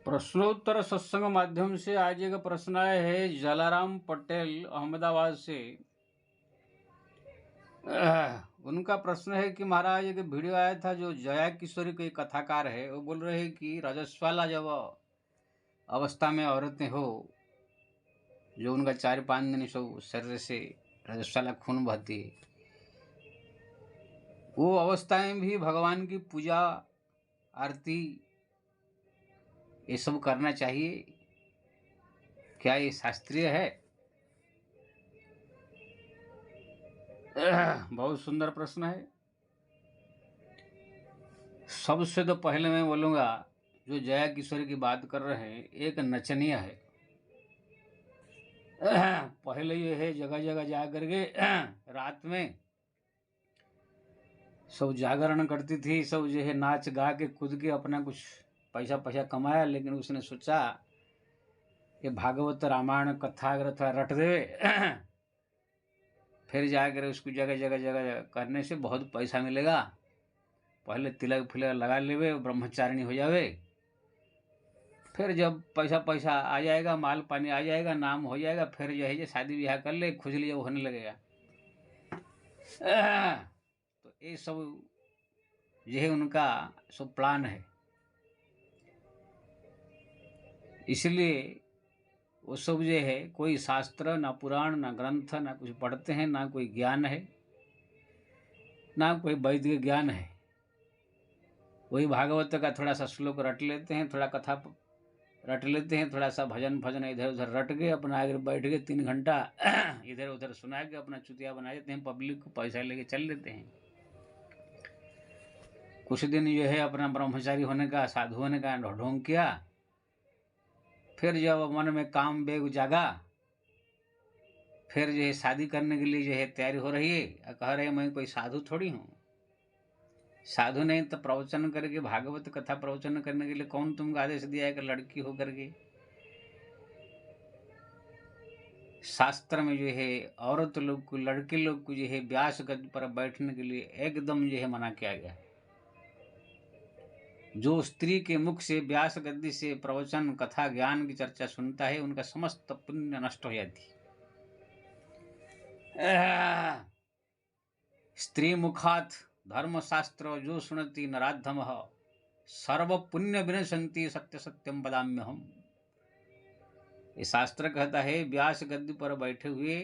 प्रश्नोत्तर सत्संग माध्यम से आज एक प्रश्न आया है जलाराम पटेल अहमदाबाद से। उनका प्रश्न है कि महाराज एक वीडियो आया था जो जया किशोरी कोई कथाकार है, वो बोल रहे हैं कि रजस्वाला जब अवस्था में औरतें हो, जो उनका 4-5 दिन सब शरीर से रजस्वाला खून बहती है, वो अवस्था में भी भगवान की पूजा आरती ये सब करना चाहिए, क्या ये शास्त्रीय है? बहुत सुंदर प्रश्न है। सबसे तो पहले मैं बोलूँगा, जो जया किशोरी की बात कर रहे हैं, एक नचनीय है। पहले ये है जगह जगह जा करके रात में सब जागरण करती थी, सब जो है नाच गा के कूद के अपना कुछ पैसा पैसा कमाया, लेकिन उसने सोचा कि भागवत रामायण कथा अगर थोड़ा रट दे फिर जाकर उसको जगह जगह जगह करने से बहुत पैसा मिलेगा। पहले तिलक फिलक लगा लेवे, ब्रह्मचारिणी हो जावे, फिर जब पैसा पैसा आ जाएगा, माल पानी आ जाएगा, नाम हो जाएगा, फिर जो है ये शादी ब्याह कर ले, खुजली जब होने लगेगा। तो ये सब ये है उनका सब प्लान है। इसलिए वो सब जो है कोई शास्त्र ना पुराण ना ग्रंथ ना कुछ पढ़ते हैं, ना कोई ज्ञान है, ना कोई वैदिक ज्ञान है। वही भागवत का थोड़ा सा श्लोक रट लेते हैं, थोड़ा कथा रट लेते हैं, थोड़ा सा भजन भजन इधर उधर रट गए, अपना आगे बैठ गए 3 घंटा इधर उधर सुना के अपना चुतिया बना देते हैं, पब्लिक को पैसा लेके चल लेते हैं। कुछ दिन जो है अपना ब्रह्मचारी होने का, साधु होने का ढोंग किया, फिर जब मन में काम बेग जागा, फिर जो है शादी करने के लिए जो है तैयारी हो रही है, कह रहे मैं कोई साधु थोड़ी हूँ। साधु नहीं तो प्रवचन करके, भागवत कथा प्रवचन करने के लिए कौन तुमको आदेश दिया है कि लड़की हो करके? शास्त्र में जो है औरत लोग को, लड़के लोग को जो है व्यास गद्दी पर बैठने के लिए एकदम जो है मना किया गया। जो स्त्री के मुख से व्यास गद्दी से प्रवचन कथा ज्ञान की चर्चा सुनता है, उनका समस्त पुण्य नष्ट हो जाती। स्त्री मुखात धर्मशास्त्र जो सुनती नराधम सर्व पुण्य विनशंति सत्य सत्यम बदाम्य हम। ये शास्त्र कहता है व्यास गद्दी पर बैठे हुए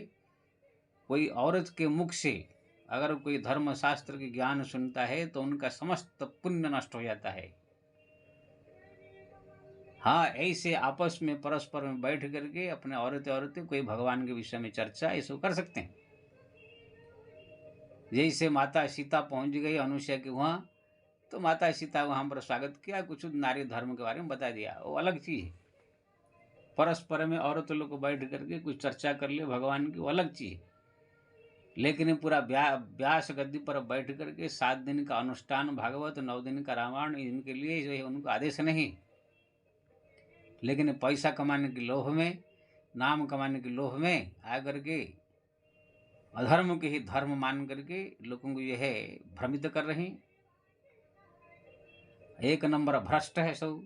कोई औरत के मुख से अगर कोई धर्म शास्त्र के ज्ञान सुनता है तो उनका समस्त पुण्य नष्ट हो जाता है। हाँ, ऐसे आपस में परस्पर में बैठ करके अपने औरतें कोई भगवान के विषय में चर्चा ये सब कर सकते हैं। जैसे माता सीता पहुंच गई अनुसुईया के वहाँ, तो माता सीता वहाँ पर स्वागत किया, कुछ नारी धर्म के बारे में बता दिया, वो अलग चीज़ है। परस्पर में औरत लोग को बैठ करके कुछ चर्चा कर ले भगवान की, वो अलग चीज़ है। लेकिन पूरा व्यास गद्दी पर बैठ करके 7 दिन का अनुष्ठान भागवत, 9 दिन का रामायण, इनके लिए जो है उनको आदेश नहीं। लेकिन पैसा कमाने के लोभ में, नाम कमाने के लोभ में आकर के अधर्म के ही धर्म मान करके लोगों को यह है भ्रमित कर रहे हैं। एक नंबर भ्रष्ट है सब।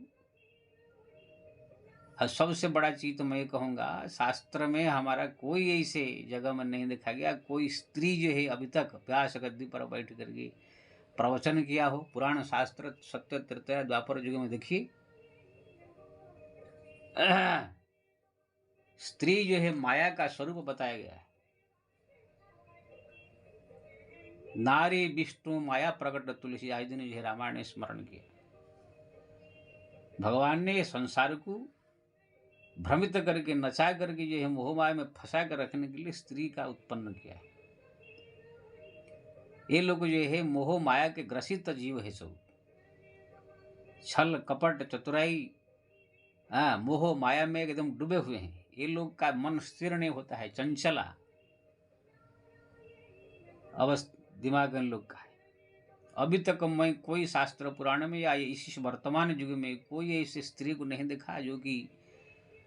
और सबसे बड़ा चीज तो मैं कहूँगा, शास्त्र में हमारा कोई ऐसे जगह में नहीं देखा गया कोई स्त्री जो है अभी तक व्यास गद्दी पर बैठ करके प्रवचन किया हो। पुराण शास्त्र सत्य त्रेता द्वापर युग में देखिए, स्त्री जो है माया का स्वरूप बताया गया है। नारी विष्णु माया प्रकट तुलसी आज दिन जो है रामायण ने स्मरण किया। भगवान ने संसार को भ्रमित करके, नचा करके जो है मोह माया में फंसा कर रखने के लिए स्त्री का उत्पन्न किया है। ये लोग जो है मोह माया के ग्रसित जीव है सब। छल कपट चतुराई, मोह माया में एकदम डूबे हुए हैं। ये लोग का मन स्थिर नहीं होता है, चंचला अवस्था दिमाग इन लोग का है। अभी तक मैं कोई शास्त्र पुराण में या इस वर्तमान युग में कोई ऐसी स्त्री को नहीं देखा जो कि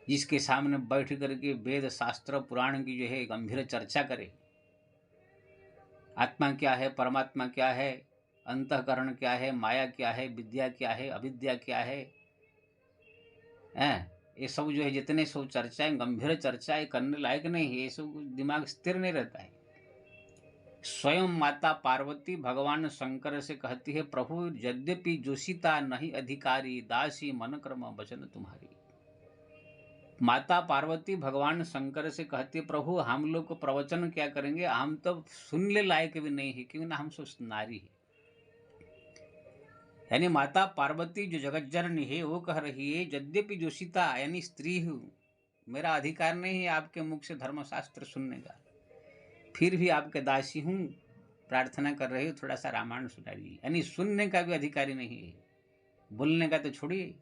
जिसके सामने बैठ करके वेद शास्त्र पुराण की जो है गंभीर चर्चा करे। आत्मा क्या है, परमात्मा क्या है, अंतःकरण क्या है, माया क्या है, विद्या क्या है, अविद्या क्या है, हैं, ये सब जो है जितने सब चर्चाएं, गंभीर चर्चाएं करने लायक नहीं है, ये सब दिमाग स्थिर नहीं रहता है। स्वयं माता पार्वती भगवान शंकर से कहती है, प्रभु यद्यपि जोशिता नहीं अधिकारी, दासी मन कर्म वचन तुम्हारी। माता पार्वती भगवान शंकर से कहती है, प्रभु हम लोग को प्रवचन क्या करेंगे, हम तो सुनने लायक भी नहीं है, क्यों ना हम सब नारी है। यानी माता पार्वती जो जगत जननी है वो कह रही है, यद्यपि जोशिता यानी स्त्री हूँ, मेरा अधिकार नहीं है आपके मुख से धर्मशास्त्र सुनने का, फिर भी आपके दासी हूँ, प्रार्थना कर रही हो थोड़ा सा रामायण सुना दीजिए। यानी सुनने का भी अधिकारी नहीं है, बोलने का तो छोड़िए।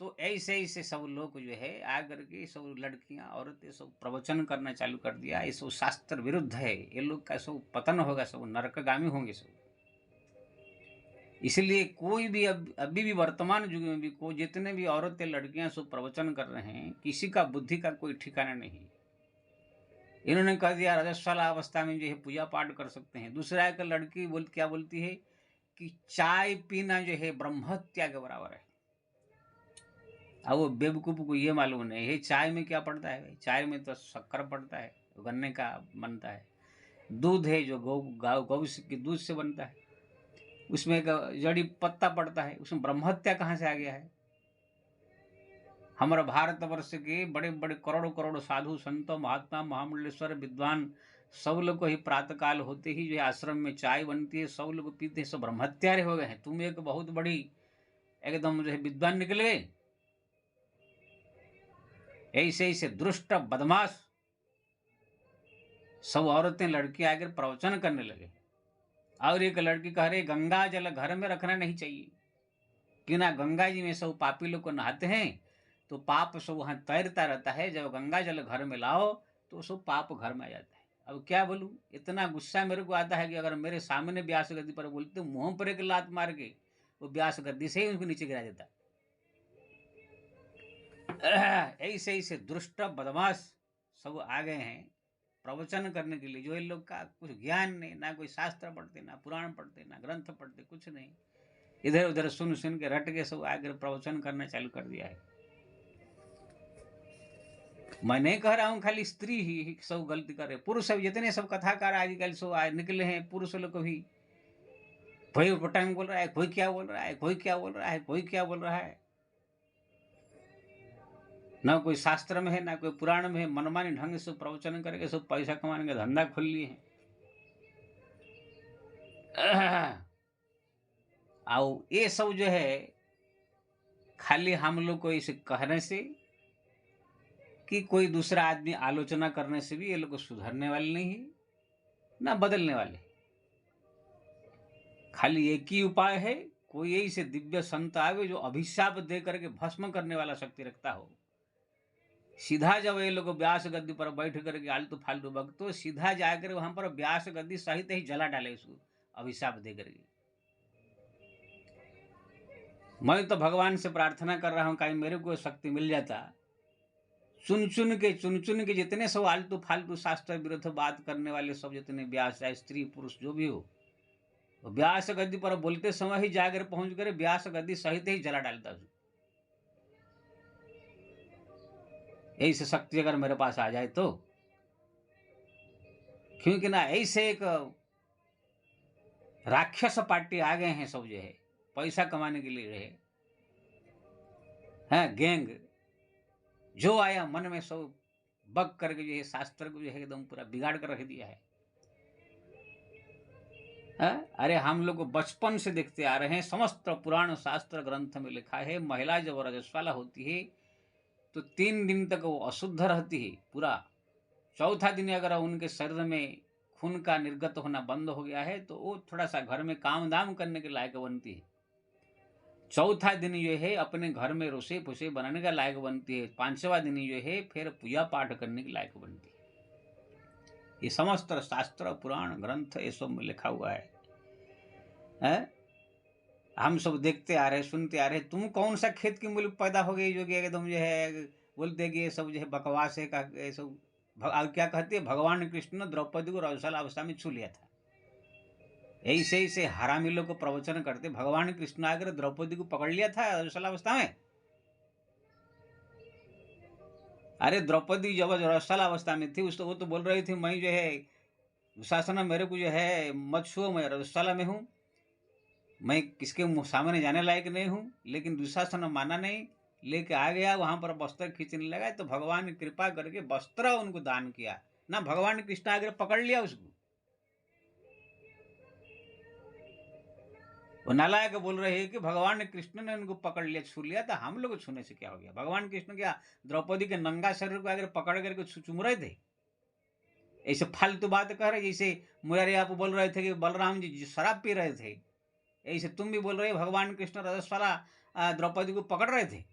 तो ऐसे ऐसे सब लोग जो है आकर के सब लड़कियां औरतें सब प्रवचन करना चालू कर दिया, ये सब शास्त्र विरुद्ध है, ये लोग का सब पतन होगा, सब नरकगामी होंगे सब। इसलिए कोई भी अभी भी वर्तमान युग में भी कोई जितने भी औरतें लड़कियां सब प्रवचन कर रहे हैं, किसी का बुद्धि का कोई ठिकाना नहीं। इन्होंने कह दिया रजस्वला अवस्था में जो है पूजा पाठ कर सकते हैं। दूसरा एक लड़की क्या बोलती है कि चाय पीना जो है ब्रह्महत्या के बराबर है। अब वो बेवकूफ को ये मालूम नहीं है चाय में क्या पड़ता है। चाय में तो शक्कर पड़ता है, गन्ने का बनता है। दूध है जो गौ के दूध से बनता है, उसमें एक जड़ी पत्ता पड़ता है, उसमें ब्रह्महत्या कहाँ से आ गया है। हमारा भारतवर्ष के बड़े बड़े करोड़ों करोड़ों साधु संत महात्मा महामंडलेश्वर विद्वान सब लोग को ही प्रातःकाल होते ही जो है आश्रम में चाय बनती है, सब लोग पीते हैं, सब ब्रह्महत्यारे हो गए हैं। तुम एक बहुत बड़ी एकदम जो है विद्वान निकल गए। ऐसे ऐसे दुष्ट बदमाश सब औरतें लड़कियां आकर प्रवचन करने लगे। और एक लड़की कह रही गंगा जल घर में रखना नहीं चाहिए, क्यों ना गंगा जी में सब पापी लोग को नहाते हैं तो पाप सब वहां तैरता रहता है, जब गंगा जल घर में लाओ तो सब पाप घर में आ जाता है। अब क्या बोलूं, इतना गुस्सा मेरे को आता है कि अगर मेरे सामने व्यास गद्दी पर बोलते मुंह पर एक लात मार के वो व्यास गद्दी से ही उनको नीचे गिरा देता। ऐसे ऐसे दुष्ट बदमाश सब आ गए हैं प्रवचन करने के लिए, जो इन लोग का कुछ ज्ञान नहीं, ना कोई शास्त्र पढ़ते, ना पुराण पढ़ते, ना ग्रंथ पढ़ते, कुछ नहीं, इधर उधर सुन सुन के रट के सब आकर प्रवचन करना चालू कर दिया है। मैं नहीं कह रहा हूं खाली स्त्री ही सब गलती कर रहे, पुरुष सब जितने सब कथाकार आजकल सब निकले हैं, पुरुष लोग को भी कोई पटांग बोल रहा है, कोई क्या बोल रहा है, कोई क्या बोल रहा है, कोई क्या बोल रहा है। ना कोई शास्त्र में है, ना कोई पुराण में है, मनमानी ढंग से प्रवचन करके सब पैसा कमाने का धंधा खोल लिए हैं। आओ ये सब जो है खाली हम लोग को इसे कहने से कि कोई दूसरा आदमी आलोचना करने से भी ये लोग सुधरने वाले नहीं है, ना बदलने वाले। खाली एक ही उपाय है, कोई ऐसे दिव्य संत आवे जो अभिशाप दे करके भस्म करने वाला शक्ति रखता हो। सीधा जब ये लोग व्यास गद्दी पर बैठ करके आलतू फालतू भक्तो, सीधा जाकर वहां पर व्यास गद्दी सहित ही जला डाले उसको अभिशाप दे करके। मैं तो भगवान से प्रार्थना कर रहा हूं कहीं मेरे को शक्ति मिल जाता, चुन चुन के जितने सब आलतू फालतू शास्त्र विरुद्ध बात करने वाले सब जितने व्यास है, स्त्री पुरुष जो भी हो, तो व्यास गद्दी पर बोलते समय ही जाकर पहुंच कर व्यास गद्दी सहित ही जला डालता। ऐसी शक्ति अगर मेरे पास आ जाए तो, क्योंकि ना ऐसे एक राक्षस पार्टी आ गए हैं सब जो है पैसा कमाने के लिए रहे हैं, गैंग जो आया मन में सब बग करके जो है शास्त्र को जो है एकदम पूरा बिगाड़ कर रख दिया है। अरे हम लोग बचपन से देखते आ रहे हैं, समस्त पुराण शास्त्र ग्रंथ में लिखा है महिला जब रजस्वला होती है तो 3 दिन तक वो अशुद्ध रहती है पूरा। चौथा दिन अगर उनके शरीर में खून का निर्गत होना बंद हो गया है तो वो थोड़ा सा घर में काम दाम करने के लायक बनती है। चौथा दिन जो है अपने घर में रसोई फुसे बनाने का लायक बनती है। 5वां दिन जो है फिर पूजा पाठ करने के लायक बनती है। ये समस्त शास्त्र पुराण ग्रंथ ये सब में लिखा हुआ है? हम सब देखते आ रहे सुनते आ रहे। तुम कौन सा खेत की मुल्क पैदा हो गई जो कि एकदम जो है बोलते कि ये सब जो है बकवास है का, ये सब क्या कहते हैं, भगवान कृष्ण ने द्रौपदी को रजस्वला अवस्था में छू लिया था। ऐसे ऐसे हरामी लोग को प्रवचन करते। भगवान कृष्ण आकर द्रौपदी को पकड़ लिया था रसावस्था में। अरे द्रौपदी जब रसावस्था में थी उसको वो तो बोल रही थी मैं जो है दुशासन मेरे को जो है मत छुओ, मैं रजशाला में हूँ, मैं किसके सामने जाने लायक नहीं हूँ। लेकिन दुशासन माना नहीं, लेके आ गया वहां पर वस्त्र खींचने लगा। तो भगवान ने कृपा करके वस्त्र उनको दान किया ना, भगवान कृष्ण आगे पकड़ लिया उसको। वो नालायक बोल रहे हैं कि भगवान कृष्ण ने उनको पकड़ लिया, छू लिया, तो हम लोग छूने से क्या हो गया। भगवान कृष्ण क्या द्रौपदी के नंगा शरीर को आगे पकड़ करके चूम रहे थे? ऐसे फालतू बात कह रहे, जैसे मुरारी आप बोल रहे थे कि बलराम जी शराब पी रहे थे, ऐसे तुम भी बोल रहे हो भगवान कृष्ण रजस्वला द्रौपदी को पकड़ रहे थे।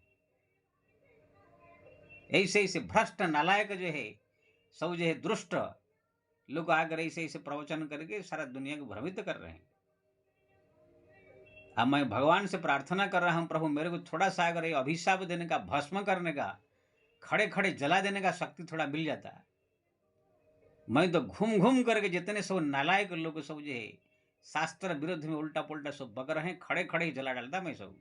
ऐसे ऐसे भ्रष्ट नालायक जो है सब जो है दुष्ट लोग आकर ऐसे ऐसे प्रवचन करके सारा दुनिया को भ्रमित कर रहे हैं। अब मैं भगवान से प्रार्थना कर रहा हूं, प्रभु मेरे को थोड़ा सा अगर अभिशाप देने का, भस्म करने का, खड़े खड़े जला देने का शक्ति थोड़ा मिल जाता है, मैं तो घूम घूम करके जितने सब नालायक लोग सब जो है शास्त्र विरुद्ध में उल्टा पुल्टा सब बक रहे हैं, खड़े खड़े ही जला डालता मैं सब।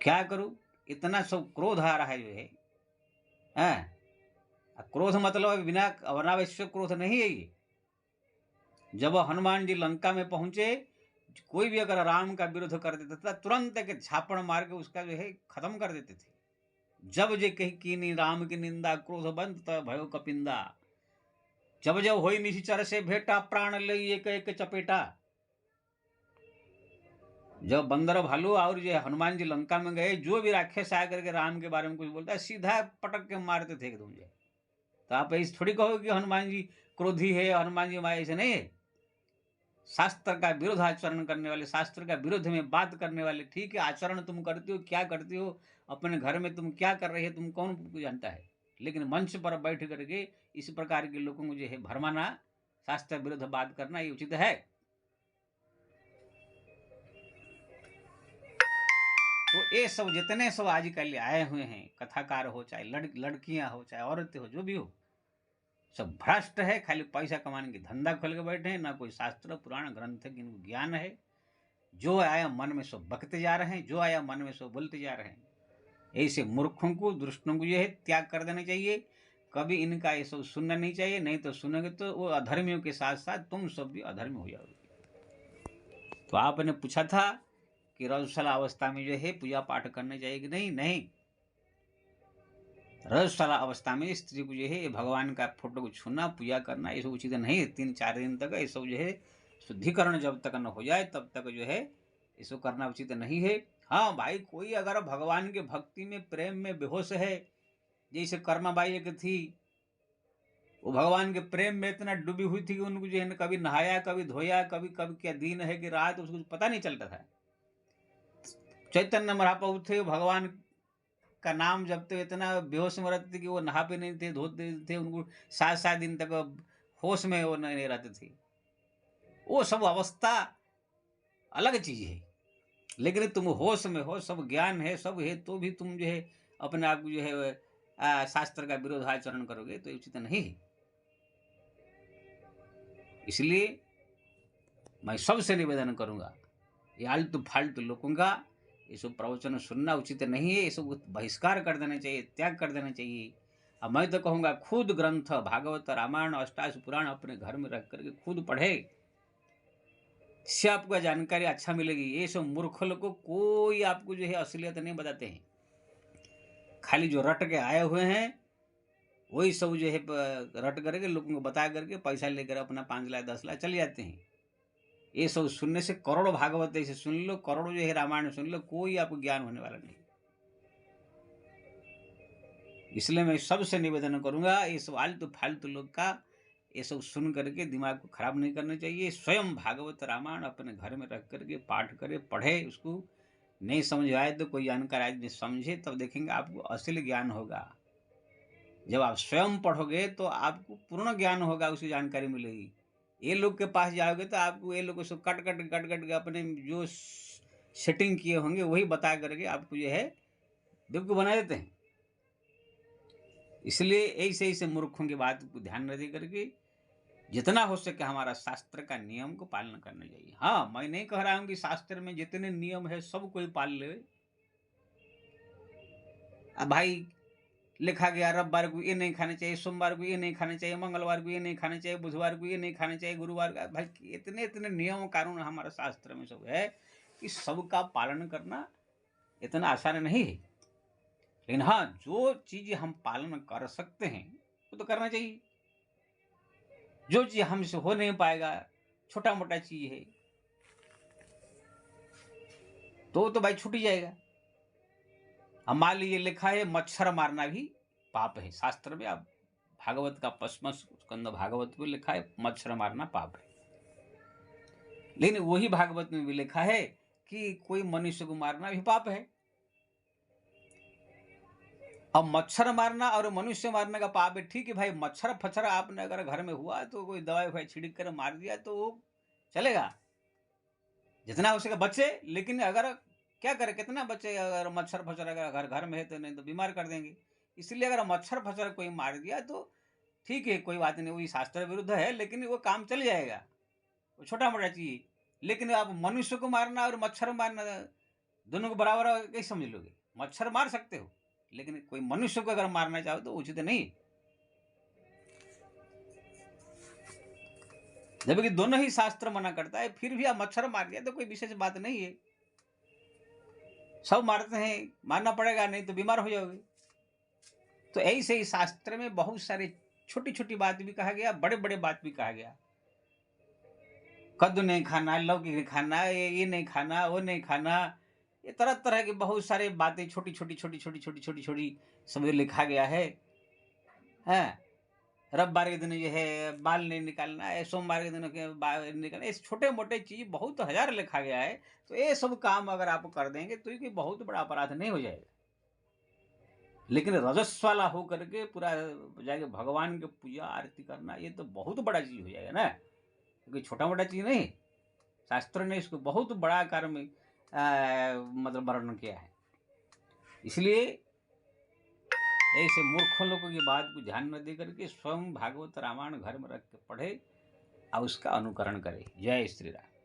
क्या करूं, इतना सब क्रोध आ रहा है जो है। क्रोध मतलब बिना अनावश्यक क्रोध नहीं है ये। जब हनुमान जी लंका में पहुंचे, कोई भी अगर राम का विरोध कर देता था तुरंत एक झापड़ मार के उसका जो है खत्म कर देते थे। जब जे कही कीनी राम की निंदा, क्रोध बंद तब भयो कपिंदा। जब जब होई निशिचर से भेटा, प्राण लई एक एक चपेटा। जब बंदर भालू और जो हनुमान जी लंका में गए, जो भी राक्षस आकर के राम के बारे में कुछ बोलता है सीधा पटक के मारते थे एकदम जो। तो आप ऐसे थोड़ी कहो कि हनुमान जी क्रोधी है, हनुमान जी माया, ऐसे नहीं है। शास्त्र का विरोध आचरण करने वाले, शास्त्र का विरोध में बात करने वाले, ठीक है आचरण तुम करते हो, क्या करते हो अपने घर में, तुम क्या कर रहे हो, तुम कौन जानता है। लेकिन मंच पर बैठ करके इस प्रकार के लोगों को जो है भरमाना, शास्त्र विरुद्ध बात करना ये उचित है? तो ये सब जितने सब आजकल आए हुए हैं कथाकार हो, चाहे लड़कियां हो, चाहे औरतें हो, जो भी हो, सब भ्रष्ट है। खाली पैसा कमाने की धंधा खोल के बैठे हैं, ना कोई शास्त्र पुराण ग्रंथ की इनको ज्ञान है। जो आया मन में सब बकते जा रहे हैं, जो आया मन में सब बोलते जा रहे हैं। ऐसे मूर्खों को, दुष्टों को ये है त्याग कर देना चाहिए। कभी इनका ये सब सुनना नहीं चाहिए, नहीं तो सुनोगे तो वो अधर्मियों के साथ साथ तुम सब भी अधर्मी हो जाओगे। तो आपने पूछा था कि रजस्वला अवस्था में जो है पूजा पाठ करना चाहिए कि नहीं? नहीं, रजस्वला अवस्था में स्त्री को जो है भगवान का फोटो को छूना, पूजा करना, ये सब उचित नहीं है। 3-4 दिन तक ये सब जो है शुद्धिकरण जब तक न हो जाए तब तक जो है इसको करना उचित नहीं है। हाँ भाई, कोई अगर भगवान के भक्ति में, प्रेम में बेहोश है, जैसे कर्माबाई एक थी, वो भगवान के प्रेम में इतना डूबी हुई थी कि उनको जो है कभी नहाया, कभी धोया, कभी कभी क्या दिन है कि रात, उसको पता नहीं चलता था। चैतन्य महाप्रभु थे, भगवान का नाम जपते इतना बेहोश में रहते थे कि वो नहा पे नहीं थे, धोते थे, उनको 7-7 दिन तक होश में वो नहीं रहते थे। वो सब अवस्था अलग चीज है। लेकिन तुम होश में हो, सब ज्ञान है, सब है, तो भी तुम जो है अपने आप को जो है शास्त्र का विरोध आचरण करोगे तो उचित नहीं है। इसलिए मैं सबसे निवेदन करूंगा, ये आलतू फालतू लोगों का ये सब प्रवचन सुनना उचित नहीं है। ये सब बहिष्कार कर देना चाहिए, त्याग कर देना चाहिए। अब मैं तो कहूँगा खुद ग्रंथ भागवत, रामायण, अष्टादश पुराण अपने घर में रख करके खुद पढ़े, इससे आपको जानकारी अच्छा मिलेगी। ये सब मूर्ख लोग को कोई आपको जो है असलियत नहीं बताते हैं। खाली जो रट के आए हुए हैं वही सब जो है रट करके लोगों को बता करके पैसा लेकर अपना 5 लाख 10 लाख चले जाते हैं। ये सब सुनने से करोड़ों भागवत ऐसे सुन लो, करोड़ों जो है रामायण सुन लो, कोई आपको ज्ञान होने वाला नहीं। इसलिए मैं सबसे निवेदन करूंगा, ये सब आलतू फालतू लोग का ये सब सुन करके दिमाग को खराब नहीं करना चाहिए। स्वयं भागवत रामायण अपने घर में रख करके पाठ करे, पढ़े, उसको नहीं समझ आए तो कोई जानकार आदमी समझे, तब देखेंगे आपको असली ज्ञान होगा। जब आप स्वयं पढ़ोगे तो आपको पूर्ण ज्ञान होगा, उसकी जानकारी मिलेगी। ये लोग के पास जाओगे तो आपको ये लोग सब कट कट के अपने जो सेटिंग किए होंगे वही बता करके आपको जो है बेवकूफ बना देते हैं। इसलिए ऐसे ऐसे मूर्खों की बात को ध्यान न दे करके जितना हो सके हमारा शास्त्र का नियम को पालन करना चाहिए। हाँ, मैं नहीं कह रहा हूं कि शास्त्र में जितने नियम है सब कोई पाल ले। अब भाई लिखा गया रविवार को ये नहीं खाना चाहिए, सोमवार को ये नहीं खाना चाहिए, मंगलवार को ये नहीं खाना चाहिए, बुधवार को ये नहीं खाना चाहिए, गुरुवार का, भाई इतने इतने नियम कानून हमारे शास्त्र में सब है कि सबका पालन करना इतना आसान नहीं है। लेकिन हाँ, जो चीज हम पालन कर सकते हैं वो तो करना चाहिए। जो चीज हमसे हो नहीं पाएगा, छोटा मोटा चीज है, तो भाई छूट ही जाएगा। अब मान लीजिए लिखा है मच्छर मारना भी पाप है शास्त्र में। अब भागवत का 5वां स्कंद भागवत में लिखा है मच्छर मारना पाप है। लेकिन वही भागवत में भी लिखा है कि कोई मनुष्य को मारना भी पाप है। अब मच्छर मारना और मनुष्य मारने का पाप है, ठीक है भाई। मच्छर फच्छर आपने अगर घर में हुआ तो कोई दवाई फाई छिड़क कर मार दिया तो वो चलेगा, जितना हो सके बचे। लेकिन अगर क्या करे, कितना बचे, अगर मच्छर फच्छर अगर घर में है तो, नहीं तो बीमार कर देंगे। इसलिए अगर मच्छर फच्छर कोई मार दिया तो ठीक है, कोई बात नहीं, वही शास्त्र विरुद्ध है, लेकिन वो काम चल जाएगा, वो छोटा मोटा चीज। लेकिन आप मनुष्य को मारना और मच्छर मारना दोनों को बराबर कैसे समझ लोगे? मच्छर मार सकते हो, लेकिन कोई मनुष्य को अगर मारना चाहो तो उचित नहीं। जबकि दोनों ही शास्त्र मना करता है, फिर भी आप मच्छर मार दिया तो कोई विशेष बात नहीं है। सब मारते हैं, मारना पड़ेगा, नहीं तो बीमार हो जाओगे। तो ऐसे ही शास्त्र में बहुत सारे छोटी छोटी बात भी कहा गया, बड़े बड़े बात भी कहा गया। कद्दू नहीं खाना, लौकी नहीं खाना, ये नहीं खाना, वो नहीं खाना, ये तरह तरह की बहुत सारी बातें छोटी छोटी छोटी छोटी छोटी छोटी छोटी सब लिखा गया है। हैं, रविवार के दिन जो है बाल नहीं निकालना है, सोमवार के दिन के बाल निकालना, इस छोटे मोटे चीज बहुत हजार लिखा गया है। तो ये सब काम अगर आप कर देंगे तो ये बहुत बड़ा अपराध नहीं हो जाएगा। लेकिन रजस वाला हो करके पूरा जाके भगवान की पूजा आरती करना, ये तो बहुत बड़ा चीज हो जाएगा ना, क्योंकि छोटा मोटा चीज नहीं। शास्त्र ने इसको बहुत बड़ा आकार में मतलब वर्णन किया है। इसलिए ऐसे मूर्ख लोगों की बात को ध्यान न दे करके स्वयं भागवत रामायण घर में रख के पढ़े और उसका अनुकरण करे। जय श्री राम।